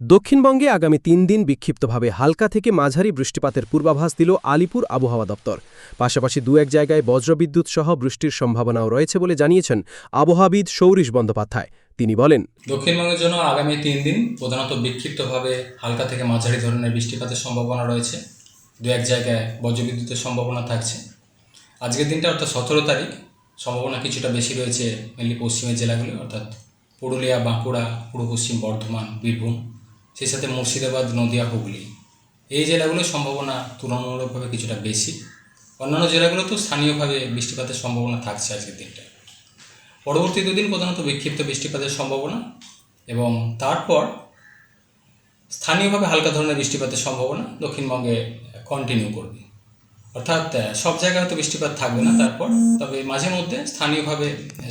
দক্ষিণবঙ্গে আগামী ৩ দিন বিক্ষিপ্তভাবে হালকা থেকে মাঝারি বৃষ্টিপাতের পূর্বাভাস দিল আলিপুর আবহাওয়া দপ্তর। পাশাপাশি দু-এক জায়গায় বজ্রবিদ্যুৎ সহ বৃষ্টির সম্ভাবনাও রয়েছে বলে জানিয়েছেন আবহাওয়াবিদ সৌরিশ বন্দ্যোপাধ্যায়। তিনি বলেন, দক্ষিণবঙ্গের জন্য আগামী 3 দিন প্রধানত বিক্ষিপ্তভাবে হালকা থেকে মাঝারি ধরনের বৃষ্টিপাতের সম্ভাবনা রয়েছে। দু-এক জায়গায় বজ্রবিদ্যুতের সম্ভাবনা থাকছে। আজকের দিনটা অর্থাৎ 17 তারিখ সম্ভাবনা কিছুটা বেশি রয়েছে মেনলি পশ্চিমের জেলাগুলি, অর্থাৎ পুরুলিয়া, বাঁকুড়া, পূর্ব পশ্চিম বর্ধমান, বীরভূম, সেই সাথে মুর্শিদাবাদ, নদিয়া, হুগলি, এই জেলাগুলোর সম্ভাবনা তুলনামূলকভাবে কিছুটা বেশি। অন্যান্য জেলাগুলোতেও স্থানীয়ভাবে বৃষ্টিপাতের সম্ভাবনা থাকছে আজকের দিনটা। পরবর্তী দুদিন প্রধানত বিক্ষিপ্ত বৃষ্টিপাতের সম্ভাবনা এবং তারপর স্থানীয়ভাবে হালকা ধরনের বৃষ্টিপাতের সম্ভাবনা দক্ষিণবঙ্গে কন্টিনিউ করবে। অর্থাৎ সব জায়গায় হয়তো বৃষ্টিপাত থাকবে না, তারপর তবে মাঝে মধ্যে স্থানীয়ভাবে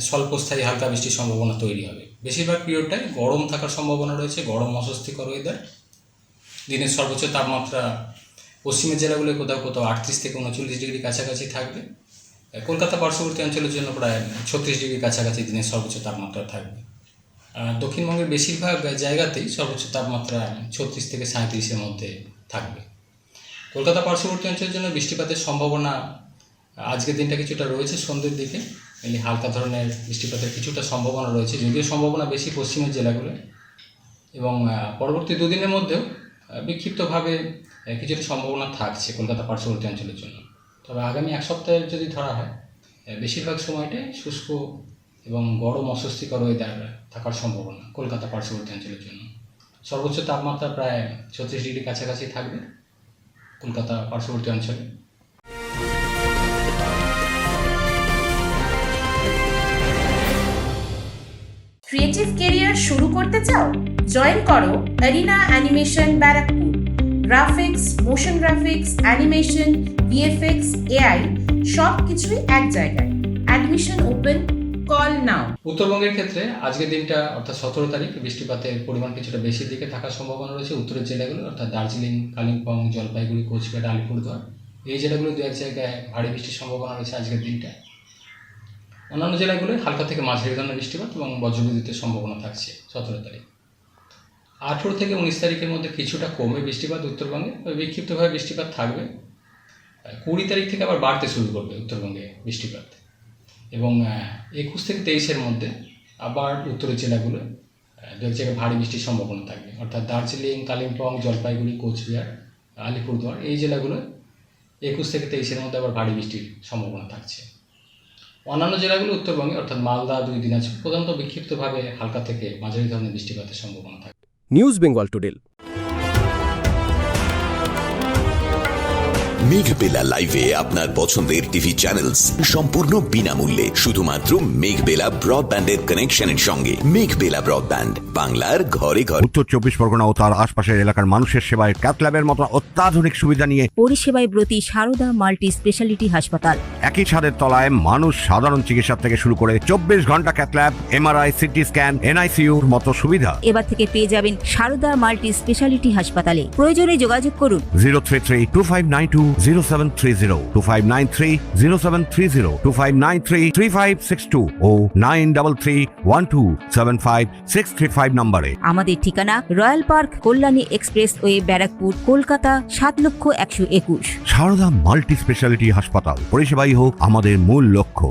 স্বল্পস্থায়ী হালকা বৃষ্টির সম্ভাবনা তৈরি হবে। বেশিরভাগ পিরিয়ডটাই গরম থাকার সম্ভাবনা রয়েছে, গরম অস্বস্তিকর ওয়েদার। দিনের সর্বোচ্চ তাপমাত্রা পশ্চিমের জেলাগুলোয় কোথাও কোথাও 38 থেকে 39 ডিগ্রি কাছাকাছি থাকবে। কলকাতা পার্শ্ববর্তী অঞ্চলের জন্য প্রায় 36 ডিগ্রি কাছাকাছি দিনের সর্বোচ্চ তাপমাত্রা থাকবে। দক্ষিণবঙ্গের বেশিরভাগ জায়গাতেই সর্বোচ্চ তাপমাত্রা 36 থেকে 37-এর মধ্যে থাকবে। কলকাতা পার্শ্ববর্তী অঞ্চলের জন্য বৃষ্টিপাতের সম্ভাবনা আজকের দিনটা কিছুটা রয়েছে সন্ধ্যের দিকে, এমনি হালকা ধরনের বৃষ্টিপাতের কিছুটা সম্ভাবনা রয়েছে, যদিও সম্ভাবনা বেশি পশ্চিমের জেলাগুলো। এবং পরবর্তী দুদিনের মধ্যেও বিক্ষিপ্তভাবে কিছুটা সম্ভাবনা থাকছে কলকাতা পার্শ্ববর্তী অঞ্চলের জন্য। তবে আগামী এক সপ্তাহের যদি ধরা হয়, বেশিরভাগ সময়টাই শুষ্ক এবং গরম অস্বস্তিকর ওয়েদার থাকার সম্ভাবনা কলকাতা পার্শ্ববর্তী অঞ্চলের জন্য। সর্বোচ্চ তাপমাত্রা প্রায় 36 ডিগ্রি কাছাকাছি থাকবে কলকাতা পার্শ্ববর্তী অঞ্চলে। ক্রিয়েটিভ ক্যারিয়ার শুরু করতে চাও? জয়েন করো arena animation Barrackpore. Graphics, motion graphics, animation, VFX, AI সব কিছুই এক জায়গায়। Admission open, call now. উত্তরবঙ্গের ক্ষেত্রে আজকের দিনটা অর্থাৎ 17 তারিখ বৃষ্টিপাতের পরিমাণ কিছুটা বেশি দিকে থাকার সম্ভাবনা রয়েছে। উত্তরের জেলাগুলো অর্থাৎ দার্জিলিং, কালিম্পং, জলপাইগুড়ি, কোচবিহার, আলিপুরদুয়ার, এই জেলাগুলো দু এক জায়গায় ভারী বৃষ্টির সম্ভাবনা রয়েছে আজকের দিনটা। অন্যান্য জেলাগুলোয় হালকা থেকে মাঝারি ধরনের বৃষ্টিপাত এবং বজ্রবিদ্যুতের সম্ভাবনা থাকছে 17 তারিখ। 18 থেকে 19 তারিখের মধ্যে কিছুটা কমে বৃষ্টিপাত উত্তরবঙ্গে, বিক্ষিপ্তভাবে বৃষ্টিপাত থাকবে। 20 তারিখ থেকে আবার বাড়তে শুরু করবে উত্তরবঙ্গে বৃষ্টিপাত। এবং 21 থেকে 23-এর মধ্যে আবার উত্তরের জেলাগুলো দু এক জায়গায় ভারী বৃষ্টির সম্ভাবনা থাকবে, অর্থাৎ দার্জিলিং, কালিম্পং, জলপাইগুড়ি, কোচবিহার, আলিপুরদুয়ার, এই জেলাগুলো 21 থেকে 23-এর মধ্যে আবার ভারী বৃষ্টির সম্ভাবনা থাকছে। অন্যান্য জেলাগুলো উত্তরবঙ্গে অর্থাৎ মালদা, 2 দিনাজপুর প্রধানত বিক্ষিপ্তভাবে হালকা থেকে মাঝারি ধরনের বৃষ্টিপাতের সম্ভাবনা থাকবে। News Bengal today. মেঘবেলা লাইভে আপনার পছন্দের টিভি চ্যানেলস সম্পূর্ণ বিনামূল্যে, শুধুমাত্র মেঘবেলা ব্রডব্যান্ডের কানেকশনের সঙ্গে। মেঘবেলা ব্রডব্যান্ড, বাংলার ঘরে ঘরে। উত্তর 24 পরগনা ও তার আশপাশের এলাকার মানুষের সেবায় ক্যাথল্যাবের মতো অত্যাধুনিক সুবিধা নিয়ে পরিষেবায় ব্রতী সারদা মাল্টি স্পেশালিটি হাসপাতাল। একই ছাদের তলায় মানুষ সাধারণ চিকিৎসা থেকে শুরু করে 24 ঘন্টা ক্যাথল্যাব, এমআরআই, সিটি স্ক্যান, এনআইসিউর মতো সুবিধা এবার থেকে পেয়ে যাবেন সারদা মাল্টি স্পেশালিটি হাসপাতালে। প্রয়োজনে যোগাযোগ করুন 033-2592-0730, 2593-0730, 2593-3562 ও 9331275635 নম্বরে। আমাদের ঠিকানা royal park, Kalyani expressway, Barrackpore, Kolkata 7,121,000। Sarada multi speciality হাসপাতাল, পরিষেবাই হোক আমাদের মূল লক্ষ্য।